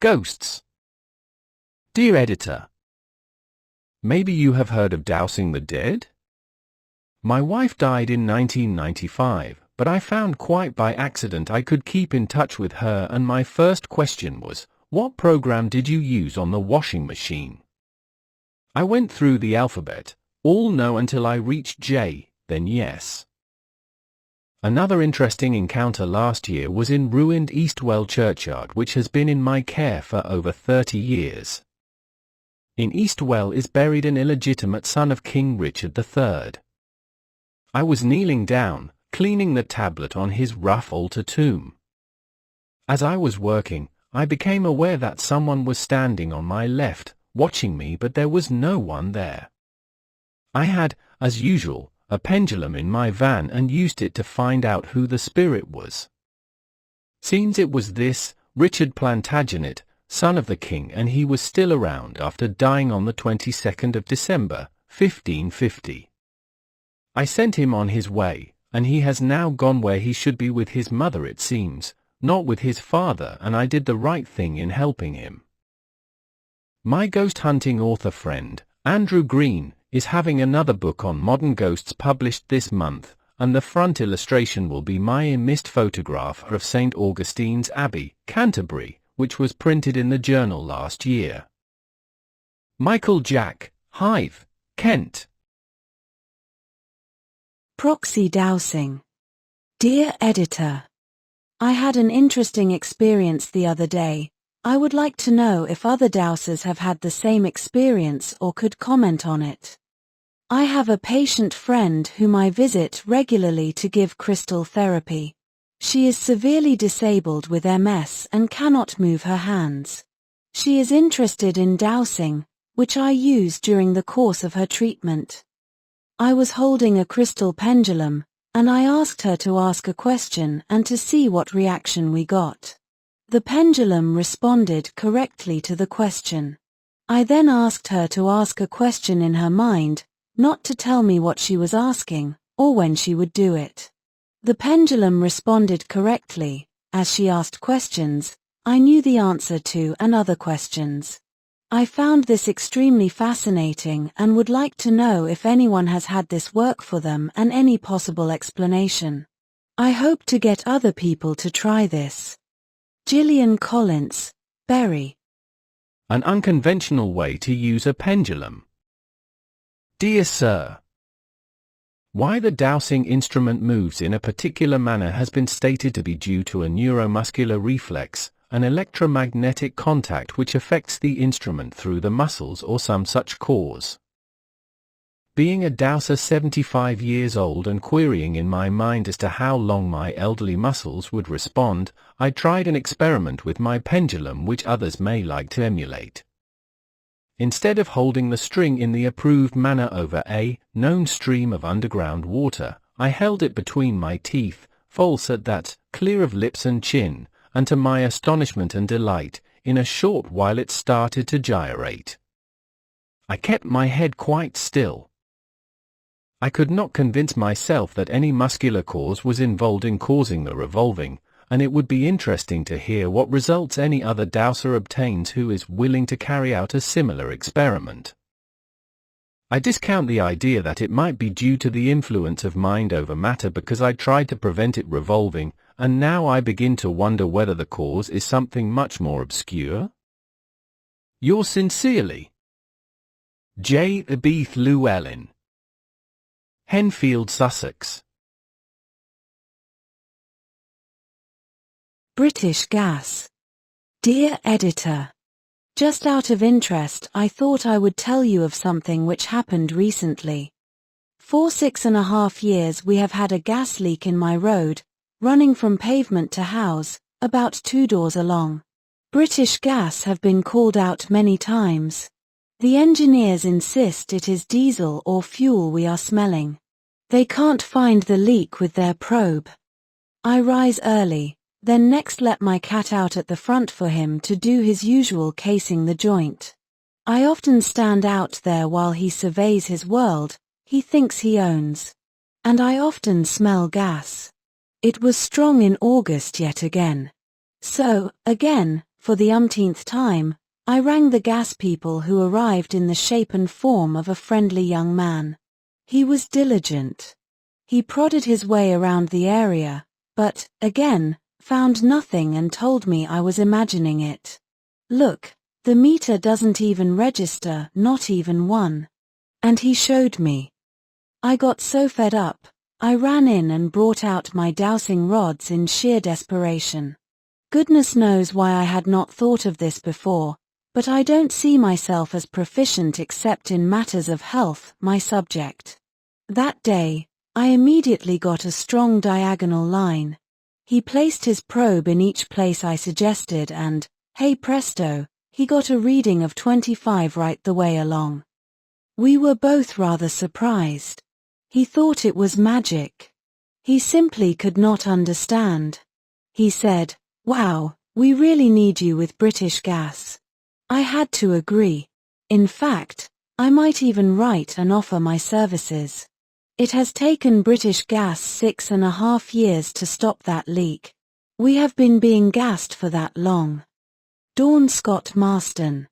Ghosts. Dear Editor, maybe you have heard of Dowsing the Dead? My wife died in 1995, but I found quite by accident I could keep in touch with her, and my first question was, what program did you use on the washing machine? I went through the alphabet, all no until I reached J, then yes. Another interesting encounter last year was in ruined Eastwell churchyard, which has been in my care for over 30 years. In Eastwell is buried an illegitimate son of King Richard III. I was kneeling down, cleaning the tablet on his rough altar tomb. As I was working, I became aware that someone was standing on my left, watching me, but there was no one there. I had, as usual, a pendulum in my van and used it to find out who the spirit was. Seems it was this Richard Plantagenet, son of the king, and he was still around after dying on the 22nd of December, 1550. I sent him on his way, and he has now gone where he should be with his mother, it seems, not with his father, and I did the right thing in helping him. My ghost hunting author friend, Andrew Green, is having another book on modern ghosts published this month, and the front illustration will be my missed photograph of St. Augustine's Abbey, Canterbury, which was printed in the journal last year. Michael Jack, Hythe, Kent. Proxy Dowsing. Dear Editor, I had an interesting experience the other day. I would like to know if other Dowsers have had the same experience or could comment on it. I have a patient friend whom I visit regularly to give crystal therapy. She is severely disabled with MS and cannot move her hands. She is interested in dowsing, which I use during the course of her treatment. I was holding a crystal pendulum, and I asked her to ask a question and to see what reaction we got. The pendulum responded correctly to the question. I then asked her to ask a question in her mind, not to tell me what she was asking, or when she would do it. The pendulum responded correctly. As she asked questions, I knew the answer to and other questions. I found this extremely fascinating and would like to know if anyone has had this work for them and any possible explanation. I hope to get other people to try this. Gillian Collins, Bury. An unconventional way to use a pendulum. Dear Sir, why the dowsing instrument moves in a particular manner has been stated to be due to a neuromuscular reflex, an electromagnetic contact which affects the instrument through the muscles or some such cause. Being a dowser 75 years old and querying in my mind as to how long my elderly muscles would respond, I tried an experiment with my pendulum which others may like to emulate. Instead of holding the string in the approved manner over a known stream of underground water, I held it between my teeth, false at that, clear of lips and chin, and to my astonishment and delight, in a short while it started to gyrate. I kept my head quite still. I could not convince myself that any muscular cause was involved in causing the revolving, and it would be interesting to hear what results any other dowser obtains who is willing to carry out a similar experiment. I discount the idea that it might be due to the influence of mind over matter because I tried to prevent it revolving, and now I begin to wonder whether the cause is something much more obscure. Yours sincerely, J. Abith Llewellyn, Henfield, Sussex. British Gas. Dear Editor, just out of interest I thought I would tell you of something which happened recently. For 6.5 years we have had a gas leak in my road, running from pavement to house, about 2 doors along. British Gas have been called out many times. The engineers insist it is diesel or fuel we are smelling. They can't find the leak with their probe. I rise early, then next let my cat out at the front for him to do his usual casing the joint. I often stand out there while he surveys his world he thinks he owns. And I often smell gas. It was strong in August yet again. So, again, For the umpteenth time, I rang the gas people, who arrived in the shape and form of a friendly young man. He was diligent. He prodded his way around the area, but, again, found nothing and told me I was imagining it. Look, the meter doesn't even register, not even one. And he showed me. I got so fed up, I ran in and brought out my dowsing rods in sheer desperation. Goodness knows why I had not thought of this before, but I don't see myself as proficient except in matters of health, my subject. That day, I immediately got a strong diagonal line. He placed his probe in each place I suggested and, hey presto, he got a reading of 25 right the way along. We were both rather surprised. He thought it was magic. He simply could not understand. He said, "Wow, we really need you with British Gas." I had to agree. In fact, I might even write and offer my services. It has taken British Gas 6.5 years to stop that leak. We have been being gassed for that long. Dawn Scott Marsden.